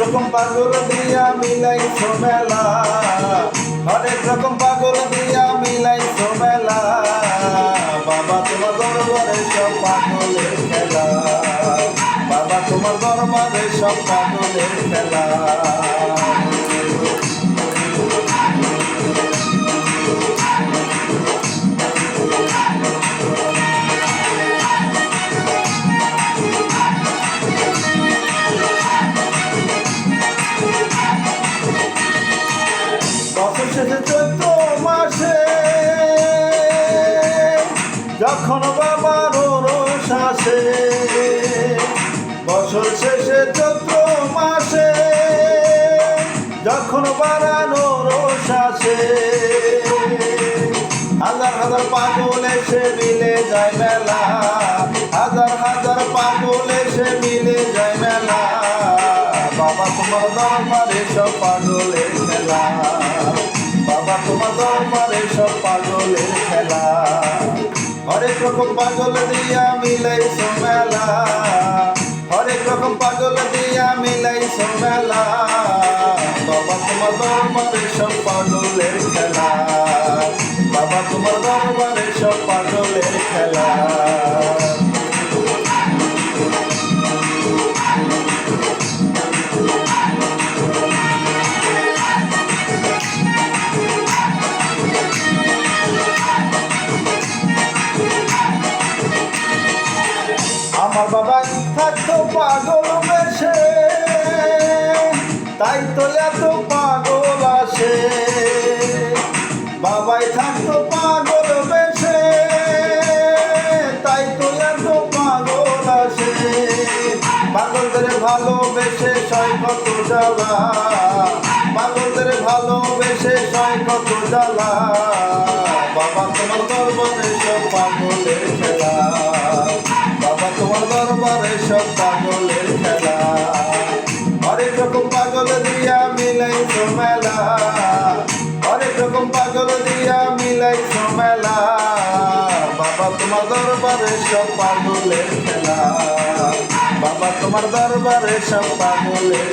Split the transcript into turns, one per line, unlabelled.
রকম পাগল দিয়া মিলাইছো মেলা, হরেক রকম পাগল দিয়া মিলাইছো মেলা। বাবা তোমার দরবারে সব পাগলের খেলা, বাবা তোমার দরবারে সব পাগলের খেলা। বছর শেষে চৈত্র মাসে যখন বাবার রোষ আসে, বছর শেষে চৈত্র মাসে যখন বাড়ানো রোষ আসে, হাজার হাজার পাগল এসে মিলে যায় মেলা, হাজার হাজার পাগল এসে মিলে যায় মেলা। বাবা তোমার দরবারে সব পাগলের খেলা, বাবা তোমার দরবারে সব পাগলের খেলা। হরেক রকম পাগল দিয়া মিলাইছো মেলা, হরেক রকম পাগল দিয়া মিলাইছো মেলা। বাবা তোমার দরবারে সব পাগলের খেলা, বাবা তোমার দরবারে সব পাগলের খেলা। আমার বাবা থাকতো পাগল বেশে, তাই তো এত পাগল আসে। বাবাই থাকতো পাগল বেশে, তাই তো এত পাগল আসে। পাগলদের ভালোবেসে সয় কত জ্বালা, পাগলদের ভালোবেসে সয় কত জ্বালা। বাবা তোমার দরবারে সব পাগলের খেলা, বাবা তোমার দরবারে সব পাগলের খেলা। হরেক রকম পাগল দিয়া মিলাইছো মেলা, হরেক রকম পাগল দিয়া মিলাইছো মেলা। বাবা তোমার দরবারে সব পাগলের খেলা, বাবা তোমার দরবারে সব পাগলের